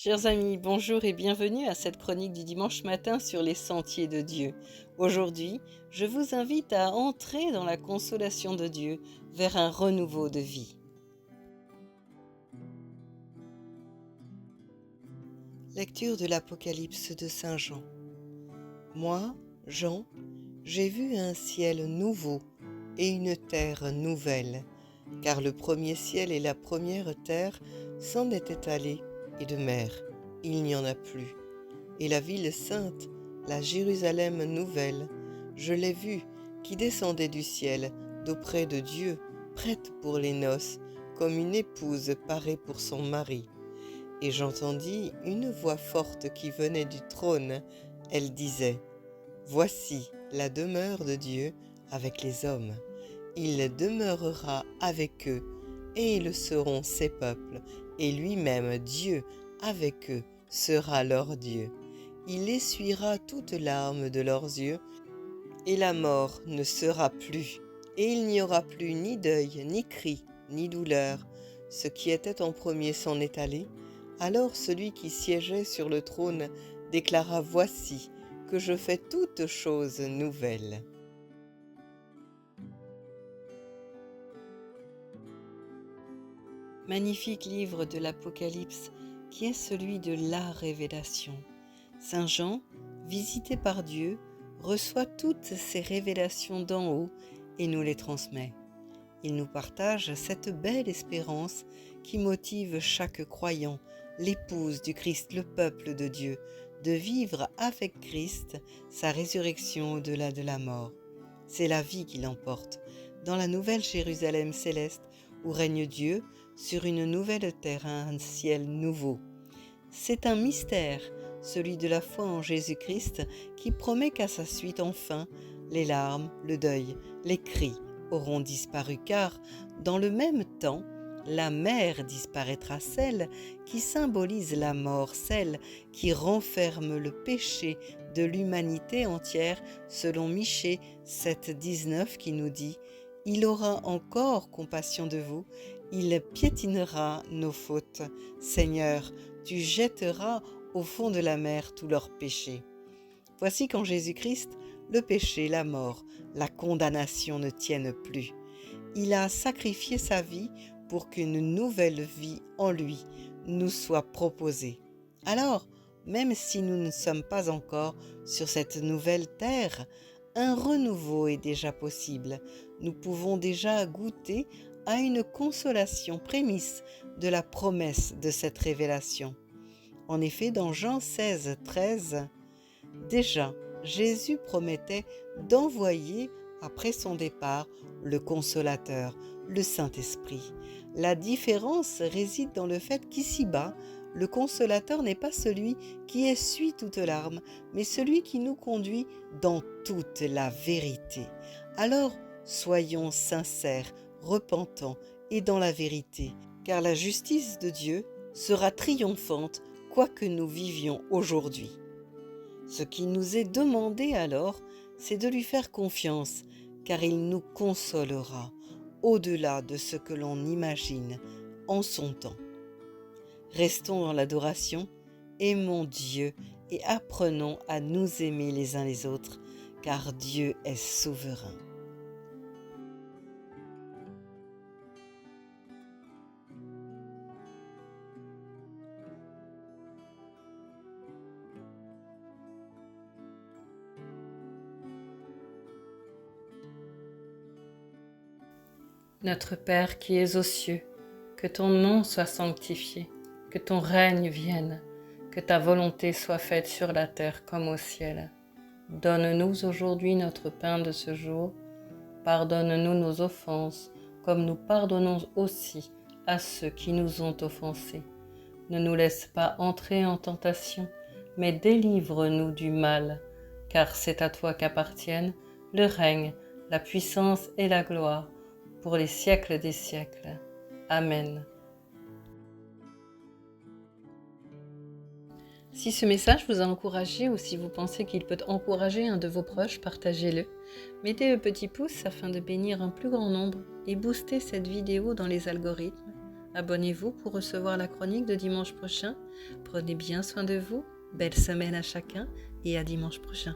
Chers amis, bonjour et bienvenue à cette chronique du dimanche matin sur les sentiers de Dieu. Aujourd'hui, je vous invite à entrer dans la consolation de Dieu vers un renouveau de vie. Lecture de l'Apocalypse de Saint Jean. Moi, Jean, j'ai vu un ciel nouveau et une terre nouvelle, car le premier ciel et la première terre s'en étaient allés, et de mer, il n'y en a plus. Et la ville sainte, la Jérusalem nouvelle, je l'ai vue, qui descendait du ciel, d'auprès de Dieu, prête pour les noces, comme une épouse parée pour son mari. Et j'entendis une voix forte qui venait du trône. Elle disait : Voici la demeure de Dieu avec les hommes. Il demeurera avec eux, et ils seront ses peuples, et lui-même, Dieu, avec eux, sera leur Dieu. Il essuiera toute larme de leurs yeux, et la mort ne sera plus. Et il n'y aura plus ni deuil, ni cri, ni douleur. Ce qui était en premier s'en est allé. Alors celui qui siégeait sur le trône déclara : Voici que je fais toutes choses nouvelles. Magnifique livre de l'Apocalypse qui est celui de la révélation. Saint Jean, visité par Dieu, reçoit toutes ces révélations d'en haut et nous les transmet. Il nous partage cette belle espérance qui motive chaque croyant, l'épouse du Christ, le peuple de Dieu, de vivre avec Christ sa résurrection au-delà de la mort. C'est la vie qui l'emporte, dans la nouvelle Jérusalem céleste où règne Dieu sur une nouvelle terre, un ciel nouveau. C'est un mystère, celui de la foi en Jésus-Christ, qui promet qu'à sa suite enfin, les larmes, le deuil, les cris auront disparu, car, dans le même temps, la mer disparaîtra, celle qui symbolise la mort, celle qui renferme le péché de l'humanité entière, selon Michée 7,19 qui nous dit : Il aura encore compassion de vous, il piétinera nos fautes. Seigneur, tu jetteras au fond de la mer tous leurs péchés. Voici qu'en Jésus-Christ, le péché, la mort, la condamnation ne tiennent plus. Il a sacrifié sa vie pour qu'une nouvelle vie en lui nous soit proposée. Alors, même si nous ne sommes pas encore sur cette nouvelle terre, un renouveau est déjà possible. Nous pouvons déjà goûter à une consolation prémisse de la promesse de cette révélation. En effet, dans Jean 16, 13, déjà, Jésus promettait d'envoyer, après son départ, le Consolateur, le Saint-Esprit. La différence réside dans le fait qu'ici-bas, le Consolateur n'est pas celui qui essuie toute larme, mais celui qui nous conduit dans toute la vérité. Alors, soyons sincères, repentants et dans la vérité, car la justice de Dieu sera triomphante, quoi que nous vivions aujourd'hui. Ce qui nous est demandé alors, c'est de lui faire confiance, car il nous consolera au-delà de ce que l'on imagine en son temps. Restons dans l'adoration, aimons Dieu et apprenons à nous aimer les uns les autres, car Dieu est souverain. Notre Père qui es aux cieux, que ton nom soit sanctifié, que ton règne vienne, que ta volonté soit faite sur la terre comme au ciel. Donne-nous aujourd'hui notre pain de ce jour. Pardonne-nous nos offenses, comme nous pardonnons aussi à ceux qui nous ont offensés. Ne nous laisse pas entrer en tentation, mais délivre-nous du mal, car c'est à toi qu'appartiennent le règne, la puissance et la gloire, pour les siècles des siècles. Amen. Si ce message vous a encouragé ou si vous pensez qu'il peut encourager un de vos proches, partagez-le. Mettez le petit pouce afin de bénir un plus grand nombre et booster cette vidéo dans les algorithmes. Abonnez-vous pour recevoir la chronique de dimanche prochain. Prenez bien soin de vous. Belle semaine à chacun et à dimanche prochain.